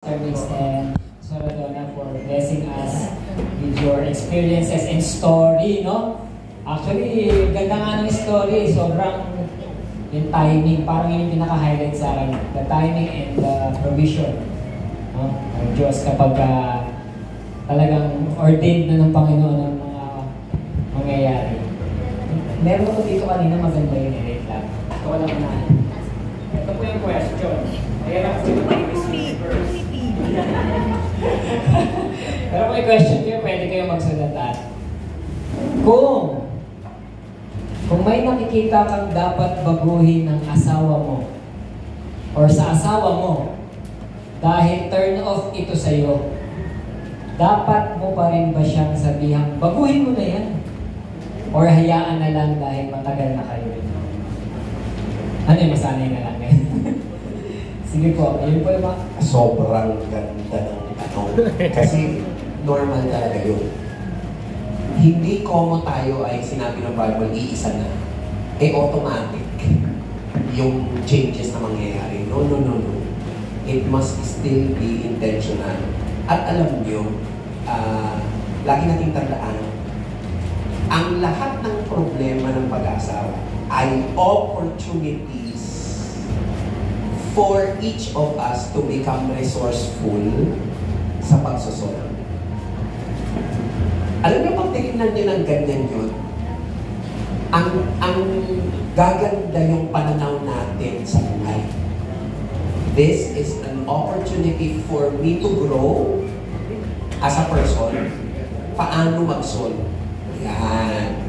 Service and Soradona for blessing us with your experiences and story, no? Actually, ganda nga ng story. Sobrang yung timing, parang yun yung pinaka-highlight sa akin. The timing and the provision, no? Ang Diyos kapag talagang ordained na ng Panginoon ang mga mangyayari. Meron ko dito kanina maganda yun, wait lang. Ito ko lang na. Ito po yung question. Ayan lang po yung verse. Pero may question kayo, pwede kayo magsalatan. Kung may nakikita kang dapat baguhin ng asawa mo or sa asawa mo dahil turn off ito sa'yo, dapat mo pa rin ba siyang sabihang baguhin mo na yan? Or hayaan na lang dahil matagal na kayo? Ano yung masanay na lang yan? Sige po, ayun po yung mga... Sobrang ganda ng tanong. Kasi normal talaga yun. Hindi como tayo ay sinabi ng Bible, iisa na. Automatic yung changes na mangyayari. No. It must still be intentional. At alam nyo, lagi nating tandaan, ang lahat ng problema ng pag-aasawa ay opportunities for each of us to become resourceful sa pagsusunod. Alam niyo, pag tinignan niyo ng ganyan yun, ang gaganda yung pananaw natin sa buhay. This is an opportunity for me to grow as a person. Paano mag-solve? Yan.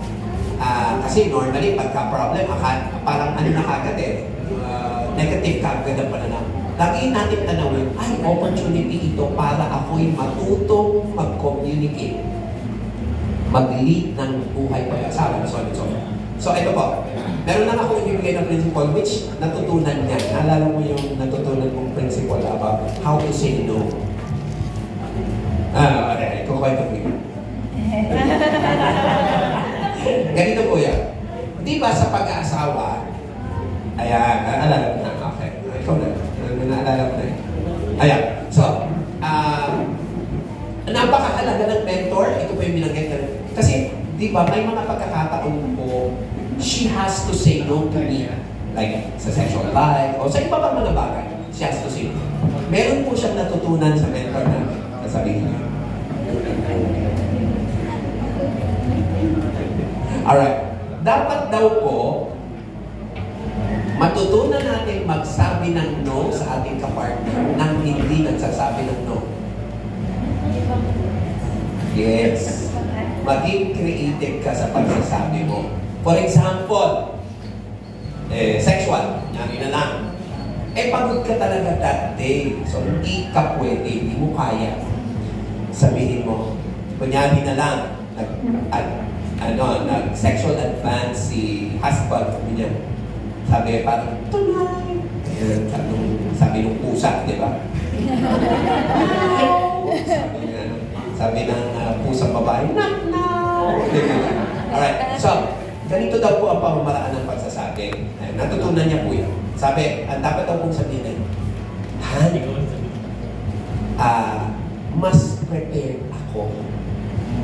Kasi normally, pagka-problem, parang ano na kagad negative kagad ang pananaw. Lagi natin tanawin, ay, opportunity ito para ako'y matutong mag-communicate, mag-lead ng buhay pag-asawa. So, ito po. Meron lang ako ibibigay na principle which natutunan niya. Naalala mo yung natutunan mong principle about how to say no. Okay. Kukwento ko yun. Ganito po yan. Di ba sa pag-aasawa, ayan, naalala mo na. Okay. Ikaw na. Naalala mo na yun. Ayan. So, napakahalaga ng mentor. Ito po yung binanggit na. Kasi, di ba, may mga pagkakataon po, she has to say no to me. Like, sa sexual life, o sa iba pang mga bagay. She has to say no. Meron po siyang natutunan sa mentor namin. Nasabihin niya. Alright. Dapat daw po, matutunan natin magsabi ng no sa ating kapartner nang hindi nagsasabi ng no. Yes. Maging creative ka sa pagsasabi mo. For example, sexual. Yan na lang. Pagod ka talaga that day. So, hindi ka pwede. Hindi mo kaya. Sabihin mo, kunyari na lang, nag-sexual advance si husband niya. Sabi, parang, tonight. Ayan, sabi nung pusa, di ba? sabi ng pusang babae, knock, knock. Alright, so, ganito daw po ang pamamaraan ng pagsasabi. Natutunan niya po yan. Sabi, dapat daw pong sabihin, mas prepared ako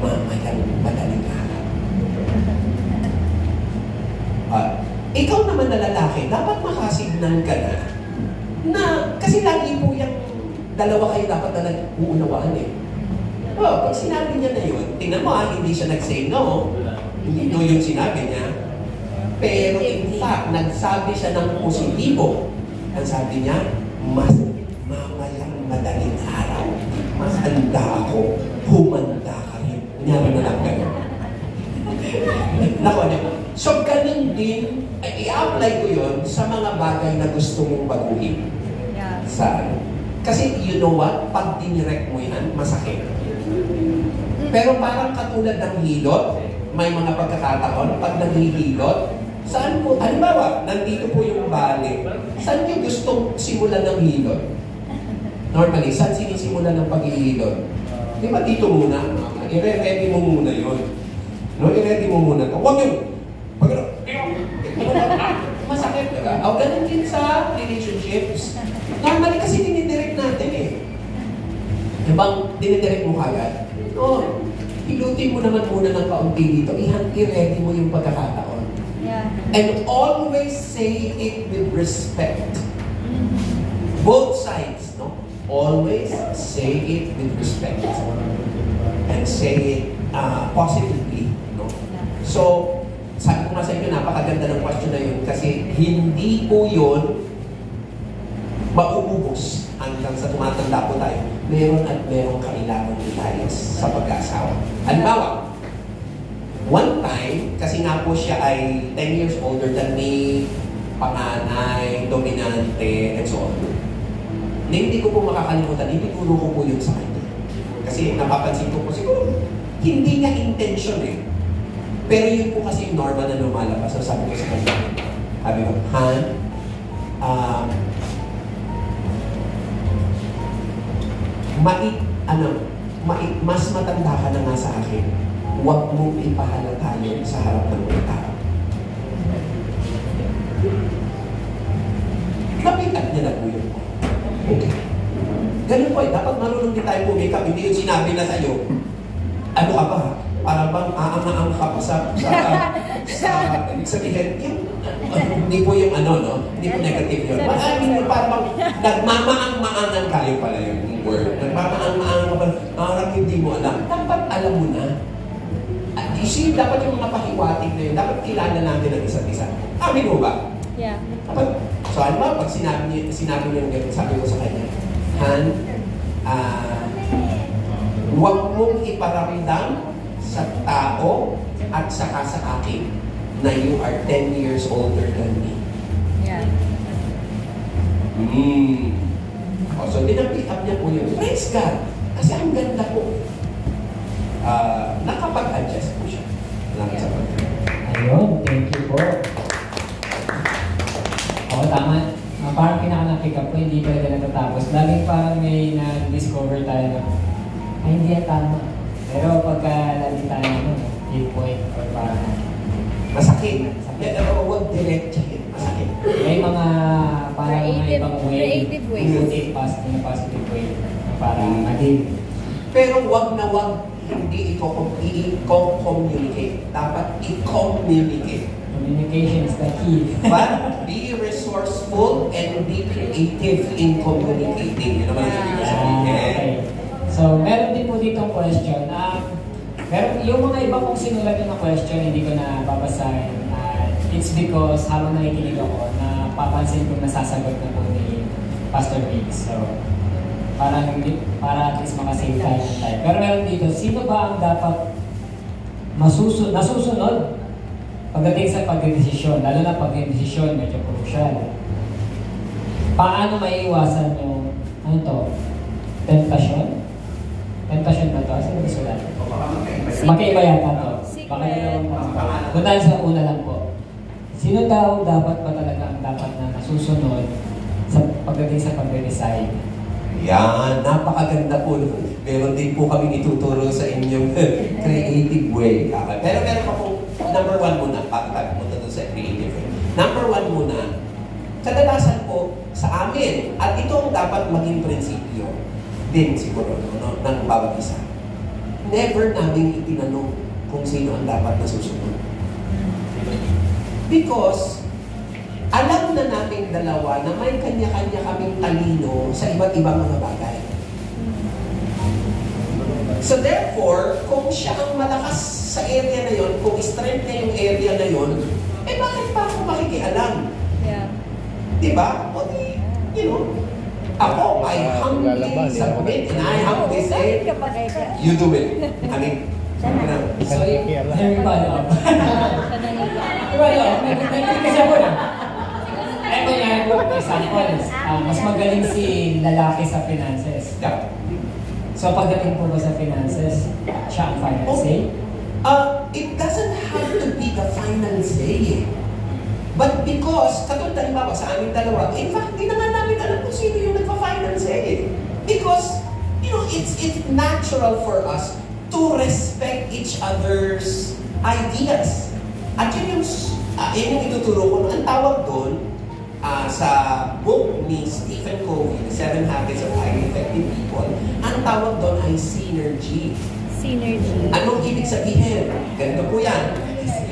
mamayang madaling araw. Ikaw naman na lalaki, dapat makasignal ka na kasi lagi po yung dalawa kayo dapat na nag-uunawaan pag sinabi niya na yun, tingnan mo hindi siya nag-say no. Hindi no yung sinabi niya. Pero in fact, nagsabi siya ng positibo. Ang sabi niya, mas mamayang madaling araw. Mas handa ako, humanda ka rin. Kunyari na lang kayo. So, ganun din, i-apply ko yun sa mga bagay na gusto mong baguhin. Kasi, you know what? Pag dinirect mo yan, masakit. Pero parang katulad ng hilot, may mga pagkakataon, pag naghihilot, saan po, halimbawa, nandito po yung bale, saan nyo gustong simulan ng hilot? Normally, saan sinisimulan ng paghihilot? Di ba dito muna? I-ready mo muna yun. No, i-ready mo muna ito. Huwag yun! Masakit, diba? O, ganun din sa relationships. Normally kasi dinidirect natin Ano bang dinidirect mo kagad? Oo. Ilutin mo naman muna ng kaunti dito. I-ready mo yung pagkakataon. Yeah. And always say it with respect. Both sides, no? Always say it with respect. And say it positively, no? So, sabi ko nga sa inyo, napakaganda ng question na yun kasi hindi po yun mauubos hanggang sa tumatanda po tayo. Meron at merong kailangan detalles sa pag-aasawa. Halimbawa, one time, kasi nga po siya ay 10 years older than me, panganay, dominante, and so on. Na hindi ko po makakalimutan, ituturo ko po yun sa kanya. Kasi napapansin ko po, siguro, hindi niya intention eh. Pero yun po kasi yung normal na lumalabas. So sabi ko sa kanya, sabi ko, Han, mas matanda ka na nga sa akin, huwag mong ipahalata yun sa harap ng mga tao. Napitat niya na po yun. Okay. Ganun po eh, dapat marunong din tayo pumikap, hindi yung sinabi na sa'yo, ano ka ba? Para bang aang-aang ka pa sa ibig sabihin, hindi po yung ano, no? Hindi po negative yun. Maraming yung parang nagmamaang-maangan kayo pala yung word. Nagmamaang-maangan ka pala, parang hindi mo alam. Dapat alam mo na. At isip, dapat yung mga pahiwatig na yun, dapat kilala natin ang isa't isa. Amin mo ba? Yeah. Dapat, so ano ba, pag sinabi niya yung ganyan, sabi ko sa kanya, Han, huwag mong iparamdam sa tao at saka sa akin na you are 10 years older than me. Yeah. So, dinapick up niya po yun. Praise God! Kasi ang ganda po. Nakapag-adjust po siya. Sa Ayun, thank you po. Oo, tama. Parang pinaka-pick up po, hindi talaga natatapos. Laging parang may na-discover tayo na, ay, hindi yan tama. Pero pagka lagi tayo hit point or parang masakit. Huwag diretsahin. Masakit. may mga parang mga ibang way creative ways. in a positive way na parang maging. Pero wag na wag hindi i-communicate. Dapat i-communicate. Communication is the key. But be resourceful and be creative in communicating. Yun naman ang ibig sabihin. Okay. So, meron din po ditong question. Pero yung mga iba kong sinulat yung question, hindi ko na babasahin. It's because habang nakikinig ako, napapansin ko nasasagot na po ni Pastor Biggs. So, para at least makasave tayo ng time. Pero meron dito, sino ba ang dapat nasusunod pagdating sa pagdedesisyon? Lalo na pagdedesisyon, medyo crucial. Paano maiiwasan yung, ano to, tentasyon? Tentasyon ba ito? Sino ba sulat? Magkaiba yata ito. Baka yun puntahan sa una lang po. Sino daw dapat ba talaga ang dapat na nasusunod sa pagdating sa pagde-decide? Yan, napakaganda po. Meron din po kami ituturo sa inyong creative way. Pero meron pa po, number one muna, punta doon sa creative way. Number one muna, kadalasan po sa amin, at ito ang dapat maging prinsipyo din siguro, no, ng bawat isa. Never namin itinanong kung sino ang dapat nasusunod. Because, alam na namin dalawa na may kanya-kanya kaming talino sa iba't ibang mga bagay. So therefore, kung siya ang malakas sa area na yon, kung strength na yung area na yon, eh bakit pa ako makikialam? Yeah. Diba? O di, you know, ako, I humbly submit and I humbly say, you do it. I mean, So, everybody up. Everybody up. Kasi po na. Ito yan po, examples. Mas magaling si lalaki sa finances. Yeah. So, pagdating po ba sa finances, siya ang final say? It doesn't have to be the final say. But because, katulad halimbawa sa aming dalawa, in fact, di na nga namin alam kung sino yung nagpa-final say. Because, you know, it's natural for us to respect each other's ideas. At yun yung ituturo ko. Ang tawag doon, sa book ni Stephen Covey, The 7 Habits of Highly Effective People, ang ang tawag doon ay synergy. Synergy. Anong ibig sabihin? Ganito po yan.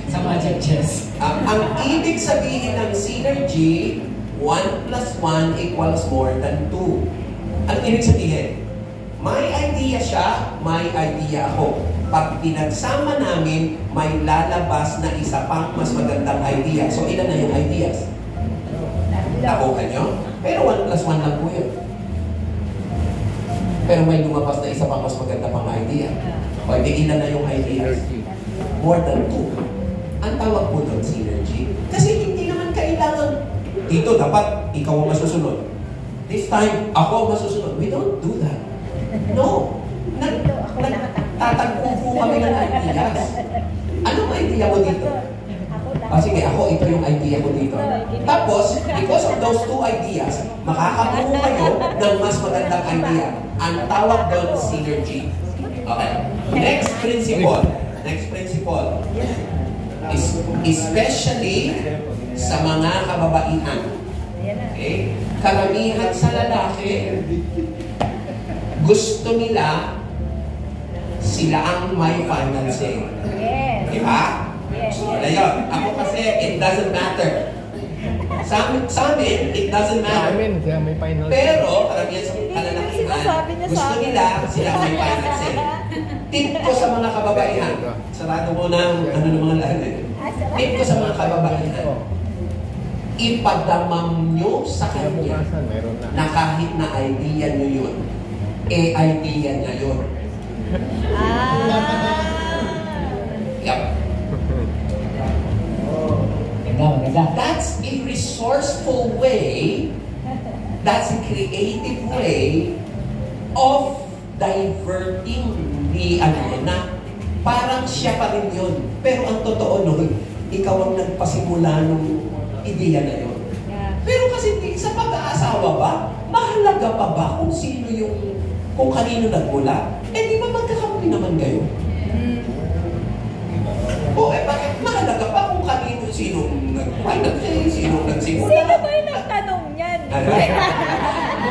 Sa Magic Chess. Ang ibig sabihin ng synergy, 1 plus 1 equals more than 2. Anong ibig sabihin? May idea siya, may idea ako. Pag pinagsama namin, may lalabas na isa pang mas magandang idea. So, ilan na yung ideas? Nakuha nyo? Pero 1 plus 1 lang po yun. Pero may lumabas na isa pang mas maganda pang idea. O, di ilan na yung ideas? More than 2. Ang tawag po doon, synergy. Kasi hindi naman kailangan, dito dapat ikaw ang masusunod. This time, ako ang masusunod. We don't do that. No. Tatagpo po kami ng ideas. Anong idea mo dito? Sige, ito yung idea ko dito. Tapos, because of those 2 ideas, makakabuo kayo ng mas magandang idea. Ang tawag doon, synergy. Okay. Next principle. Especially sa mga kababaihan. Okay? Karamihan sa lalaki, gusto nila sila ang may final say. Yes. Di ba? Yes. Gusto nila yun. Ako kasi, it doesn't matter. Sa amin, it doesn't matter. May final. Pero, karamihan sa kalalakihan, gusto nila sila ang may final say. Tip ko sa mga kababaihan. Sarado mo ng ng mga lahat. Tip ko sa mga kababaihan. Ipadamam nyo sa kanya na kahit na idea nyo yun, idea niya yun. Yep. Maganda. That's a resourceful way, that's a creative way of diverting the na parang siya pa rin yun. Pero ang totoo nun, ikaw ang nagpasimula nung ideya na yun. Pero kasi sa pag-aasawa ba, mahalaga pa ba kung sino kung kanino nagmula? Di ba magkakampi naman kayo? Bakit mahalaga pa kung sinong nagpapalagay, sinong nagsimula? Sino ba yung nagtanong yan?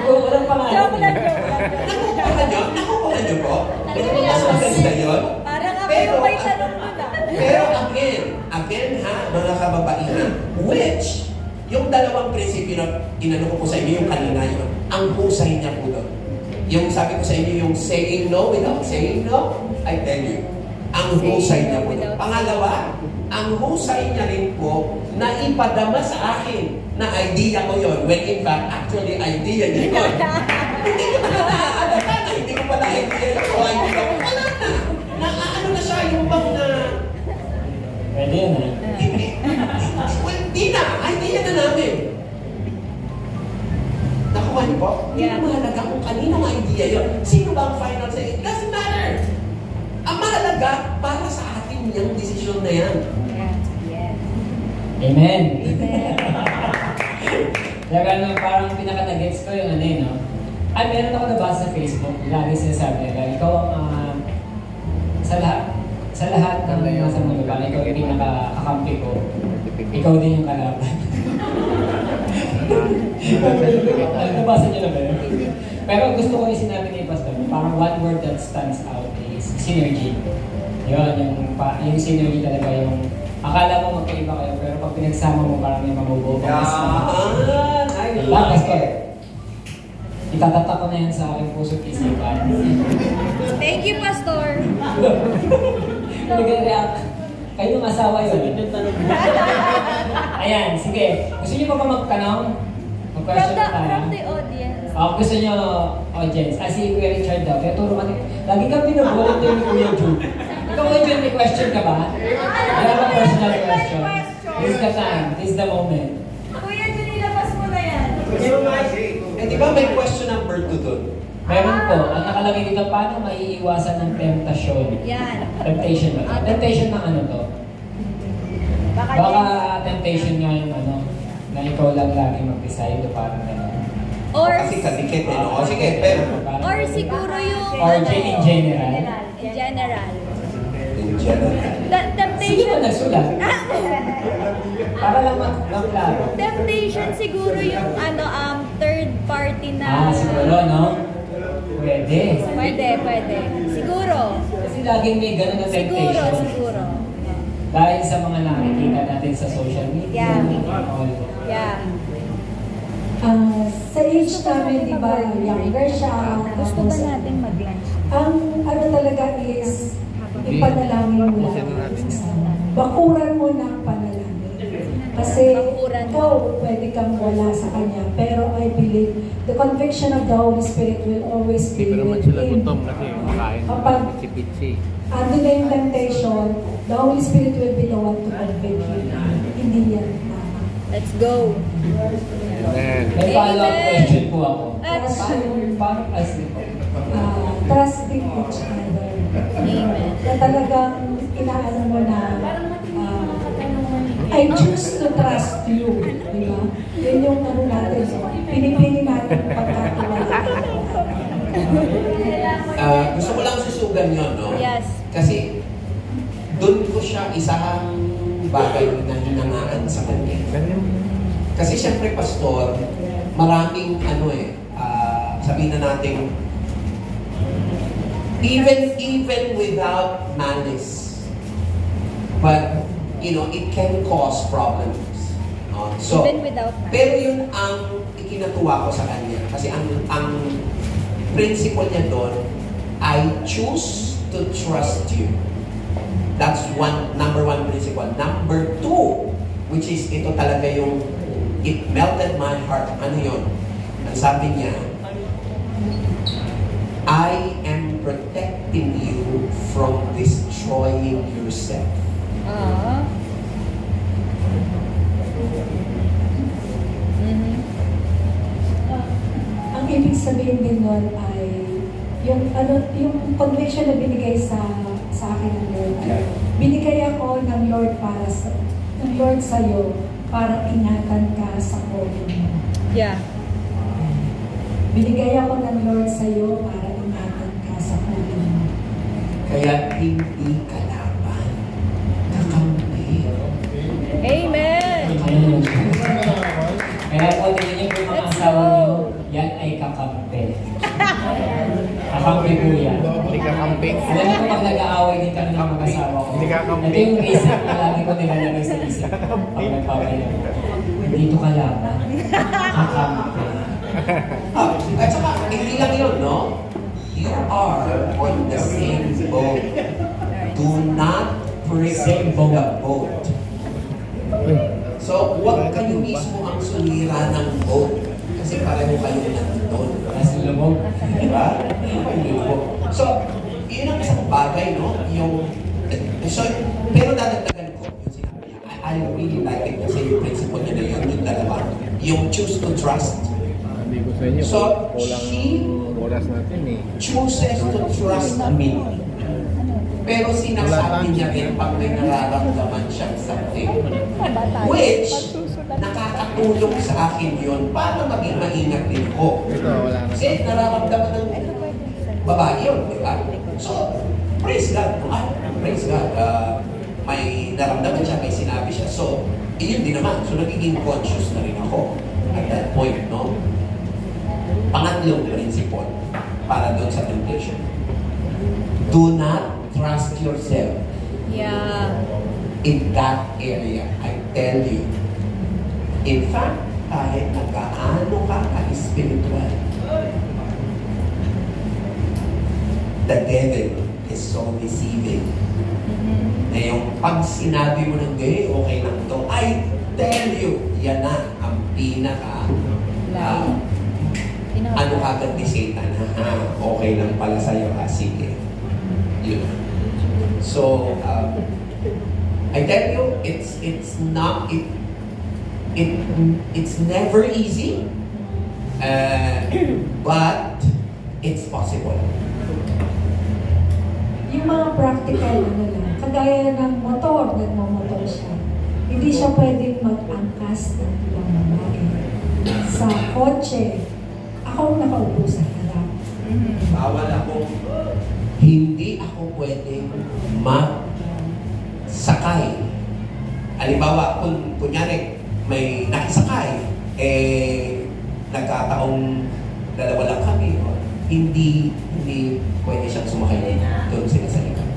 Walang pangalan. Joke lang. Nakukuha nyo po? Mas maganda yun? Parang ako yung may tanong mo na. Pero again ha, mga kababaihan, which, yung dalawang prinsipyo na inano ko po sa inyo, yung kanina yun, ang husay niya po doon. Yung sabi ko sa inyo, yung saying no without saying no, I tell you, ang husay niya po doon. Pangalawa, ang husay niya rin po na ipadama sa akin na idea ko yun, when in fact, actually, idea niya yun. Hindi ko na hindi ko pala idea yun. O idea ko, wala na. Ano na siya, yung bang na... Pwede yun Hindi na, idea na namin. Nakuha niyo po? Hindi na mahalaga kung kaninong idea yun. Sino ba ang final say? It doesn't matter. Ang mahalaga para sa atin yung desisyon na yan. Amen. Kaya parang pinaka-nuggets ko yung no? Meron ako nabasa sa Facebook, lagi sinasabi nila, ikaw ang sa lahat ng nasa mundo ba, ikaw yung pinaka-kakampi ko, ikaw din yung kalaban. Nabasa niyo na ba yun? Pero gusto ko yung sinabi ni Pastor, parang one word that stands out is synergy. Yun, yung synergy talaga yung akala mo magkaiba kayo, pero pag pinagsama mo parang may mabubuo ka. Diba, Pastor? Itatatak ko na yan sa aking puso't isipan. Thank you, Pastor. Nag-react. Kayo ng asawa yun. Ayan, sige. Gusto niyo pa ba magtanong? Mag-question tayo. From the audience. Gusto niyo, audience. Si Kuya Richard daw. Kaya turo mati. Lagi kang pinabulot din ni Kuya Jude. Ikaw, Kuya Jude, may question ka ba? I have a personal question. This is the time. This is the moment. Kuya Jude, ilabas mo na yan. Di ba may question number 2 doon? Meron po. Ang nakalagay dito, paano maiiwasan ng temptasyon? Yan. Temptation ba? Temptation ng ano to? Baka temptation nga yung na ikaw lang lagi mag-decide o parang gano'n. Or, Kasi kadikit O sige, pero... or siguro yung... Or in general. In general. In general. Sino Temptation. ba nagsulat? Para lang klaro. Temptation siguro yung third party na... Siguro, no? Pwede. Pwede. Siguro. Kasi laging may ganun na temptation. Siguro. Dahil sa mga nakikita natin sa social media. All. Yeah. Sa age namin, di ba, younger siya. Gusto ba natin mag-lunch? Ang ano talaga is, ipanalangin mo lang. Bakuran mo ng panalangin. Kasi ikaw, pwede kang wala sa Kanya. Pero I believe, the conviction of the Holy Spirit will always be Pero naman with sila Him. gutom kasi makain Kapag pitsi-pitsi. ando na yung temptation, the Holy Spirit will be the one to convict you. Hindi yan tama. Let's go. Amen. May follow-up question po ako. Paano kasi? Trusting each other. Amen. Na talagang inaano mo na I choose to trust you. Di ba? Yun yung ano natin. Pinipili natin pagkatiwala. Gusto ko lang susugan yun, no? Yes. Kasi doon ko siya isang bagay na hinangaan sa kanya. Kasi siyempre, pastor, maraming sabihin na natin, even without malice, but it can cause problems. So, Even without malice. pero yun ang ikinatuwa ko sa kanya. Kasi ang principle niya doon, I choose to trust you. That's number one principle. Number two, which is ito talaga yung it melted my heart. Ano yun? Ang sabi niya, I am protecting you from destroying yourself. Ang ibig sabihin din nun ay yung conviction na binigay sa akin ng Lord. Binigay ako ng Lord sa iyo para ingatan ka sa COVID mo. Yeah. Binigay ako ng Lord sa iyo para ingatan ka sa COVID mo. Kaya hindi kalaban, kakampi. Amen. Kaya po, tingin niyo po yung mga asawa niyo, yan ay kakampi. Kakampi po yan. Hindi ka camping. Alam niyo po pag nag-aaway din kami ng mga asawa ko. Hindi ka camping. Ito yung reason na lagi ko nilalagay sa isip. Pag nagpapayaw. Dito ka laban. Kakampi. At saka, hindi lang yun, no? You are on the same boat. Do not break the boat. So, huwag kayo mismo ang sumira ng boat. Kasi pareho kayo nandun. Mas lumog. Diba? So, yun ang isang bagay, no? Pero dadagdagan ko yung sinabi niya. I really like it kasi yung principle niya na yun, yung dalawa. Yung choose to trust. Sabi ko sa inyo, So, kulang she oras natin eh. chooses to trust me. Pero sinasabi niya rin pag may nararamdaman siyang something. Which, nakakatulong sa akin yun para maging maingat din ako. Ito, wala na. Kasi nararamdaman ng babae yun, di ba? So, praise God. Praise God. May naramdaman siya, may sinabi siya. So, yun din naman. So, nagiging conscious na rin ako at that point, no? Pangatlong principle para doon sa temptation. Do not trust yourself Yeah. in that area. I tell you. In fact, kahit na gaano ka ka-spiritual, the devil is so deceiving. Na yung pag sinabi mo ng okay lang to, I tell you, yan na ang pinaka ano agad ni Satan, okay lang pala sa'yo, sige. Yun. So, I tell you, it's never easy, but it's possible. Yung mga practical, kagaya ng motor, nagmamotor siya. Hindi siya pwedeng mag-angkas ng ibang babae. Sa kotse, ako ang nakaupo sa harap. Bawal ako. Hindi ako pwedeng magsakay. Halimbawa, kunyari, may nakisakay, nagkataong dalawa lang kami, hindi pwede siyang sumakay doon sila sa likod.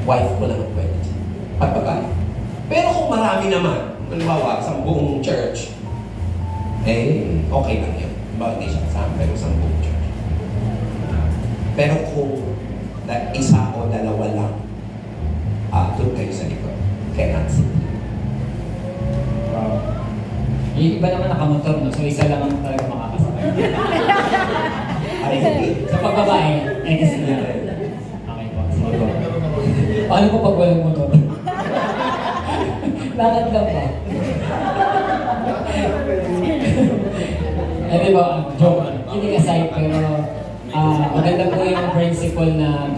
Wife ko lang ang pwede siya. Pag babae. Pero kung marami naman, halimbawa, sa buong church, okay lang yun. Halimbawa, hindi siya kasama, pero sa buong church. Pero kung isa o dalawa lang, doon kayo sa likod. Cannot sit. Wow. Yung iba naman nakamotor, no? So isa lang ang talaga makakasakay. Ay, hindi. Sa pagbabae, kasi okay po. Sige po. Paano po pag walang motor? Lakad lang ba? Di ba, joke, kidding aside, pero maganda po yung principle na